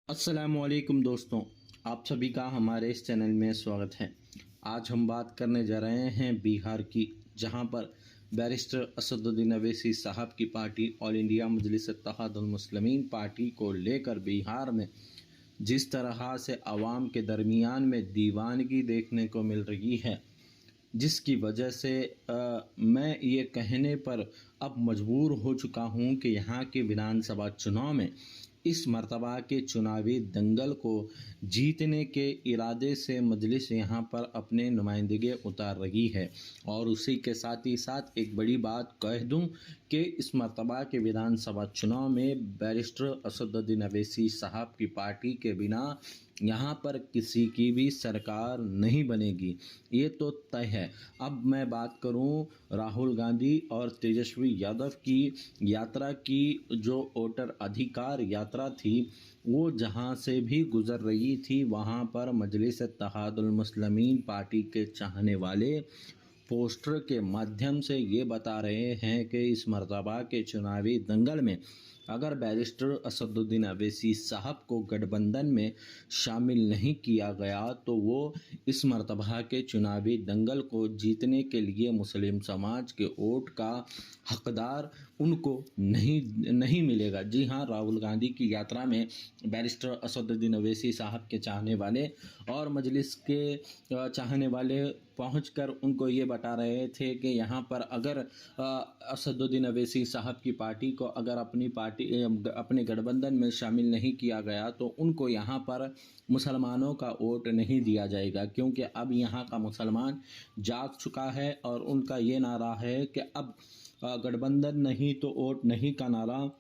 अस्सलामुअलैकुम दोस्तों, आप सभी का हमारे इस चैनल में स्वागत है। आज हम बात करने जा रहे हैं बिहार की, जहां पर बैरिस्टर असदुद्दीन अवैसी साहब की पार्टी ऑल इंडिया मजलिस इत्तेहादुल मुस्लिमीन पार्टी को लेकर बिहार में जिस तरह से आवाम के दरमियान में दीवानगी देखने को मिल रही है, जिसकी वजह से मैं ये कहने पर अब मजबूर हो चुका हूँ कि यहाँ के विधानसभा चुनाव में इस मर्तबा के चुनावी दंगल को जीतने के इरादे से मजलिस यहाँ पर अपने नुमाइंदगी उतार रही है। और उसी के साथ ही साथ एक बड़ी बात कह दूं कि इस मर्तबा के विधानसभा चुनाव में बैरिस्टर असदुद्दीन अवैसी साहब की पार्टी के बिना यहाँ पर किसी की भी सरकार नहीं बनेगी, ये तो तय है। अब मैं बात करूं राहुल गांधी और तेजस्वी यादव की यात्रा की, जो वोटर अधिकार यात्रा थी वो जहां से भी गुजर रही थी, वहां पर मजलिस इत्तेहादुल मुस्लिमीन पार्टी के चाहने वाले पोस्टर के माध्यम से ये बता रहे हैं कि इस मर्तबा के चुनावी दंगल में अगर बैरिस्टर असदुद्दीन अवैसी साहब को गठबंधन में शामिल नहीं किया गया तो वो इस मर्तबा के चुनावी दंगल को जीतने के लिए मुस्लिम समाज के वोट का हकदार उनको नहीं मिलेगा। जी हाँ, राहुल गांधी की यात्रा में बैरिस्टर असदुद्दीन अवैसी साहब के चाहने वाले और मजलिस के चाहने वाले पहुंचकर उनको ये बता रहे थे कि यहाँ पर अगर असदुद्दीन अवैसी साहब की पार्टी को अगर अपने गठबंधन में शामिल नहीं किया गया तो उनको यहाँ पर मुसलमानों का वोट नहीं दिया जाएगा, क्योंकि अब यहाँ का मुसलमान जाग चुका है और उनका ये नारा है कि अब गठबंधन नहीं तो वोट नहीं का नारा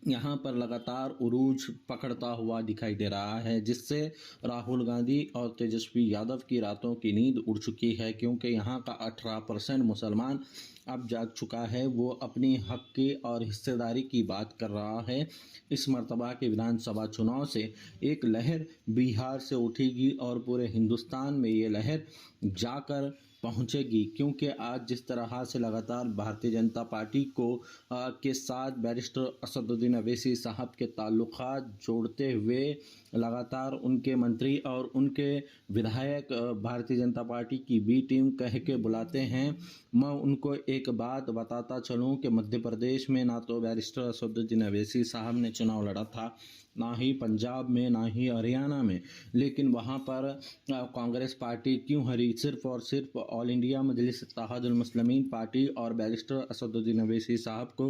यहाँ पर लगातार उरूज पकड़ता हुआ दिखाई दे रहा है, जिससे राहुल गांधी और तेजस्वी यादव की रातों की नींद उड़ चुकी है, क्योंकि यहाँ का 18% मुसलमान अब जाग चुका है। वो अपनी हक की और हिस्सेदारी की बात कर रहा है। इस मर्तबा के विधानसभा चुनाव से एक लहर बिहार से उठेगी और पूरे हिंदुस्तान में ये लहर जाकर पहुंचेगी, क्योंकि आज जिस तरह से लगातार भारतीय जनता पार्टी को के साथ बैरिस्टर असदुद्दीन अवैसी साहब के ताल्लुकात जोड़ते हुए लगातार उनके मंत्री और उनके विधायक भारतीय जनता पार्टी की बी टीम कह के बुलाते हैं। मैं उनको एक बात बताता चलूं कि मध्य प्रदेश में ना तो बैरिस्टर असदुद्दीन अवैसी साहब ने चुनाव लड़ा था, ना ही पंजाब में, ना ही हरियाणा में, लेकिन वहाँ पर कांग्रेस पार्टी क्यों हरी? सिर्फ और सिर्फ ऑल इंडिया मजलिस इत्तेहादुल मुस्लिमीन पार्टी और बैरिस्टर असदुद्दीन अवैसी साहब को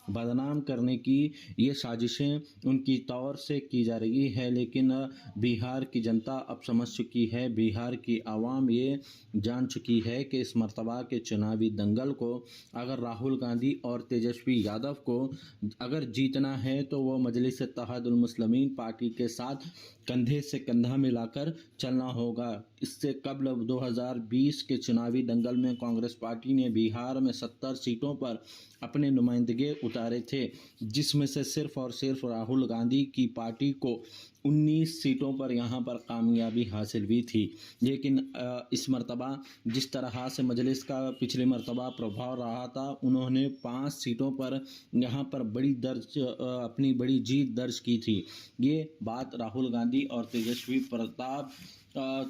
बदनाम करने की ये साजिशें उनकी तौर से की जा रही है। लेकिन बिहार की जनता अब समझ चुकी है, बिहार की आवाम ये जान चुकी है कि इस मर्तबा के चुनावी दंगल को अगर राहुल गांधी और तेजस्वी यादव को अगर जीतना है तो वो मजलिस इत्तेहादुल मुस्लिमीन पार्टी के साथ कंधे से कंधा मिलाकर चलना होगा। इससे कबल 2020 के चुनावी दंगल में कांग्रेस पार्टी ने बिहार में 70 सीटों पर अपने नुमाइंदगी उतारे थे, जिसमें से सिर्फ और सिर्फ राहुल गांधी की पार्टी को 19 सीटों पर यहाँ पर कामयाबी हासिल हुई थी। लेकिन इस मर्तबा जिस तरह से मजलिस का पिछले मर्तबा प्रभाव रहा था, उन्होंने 5 सीटों पर यहाँ पर अपनी बड़ी जीत दर्ज की थी। ये बात राहुल गांधी और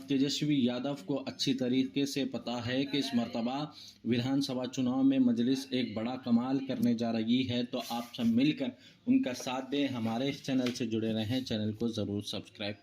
तेजस्वी यादव को अच्छी तरीके से पता है कि इस मर्तबा विधानसभा चुनाव में मजलिस एक बड़ा कमाल करने जा रही है। तो आप सब मिलकर उनका साथ दें, हमारे इस चैनल से जुड़े रहें, चैनल को ज़रूर सब्सक्राइब करें।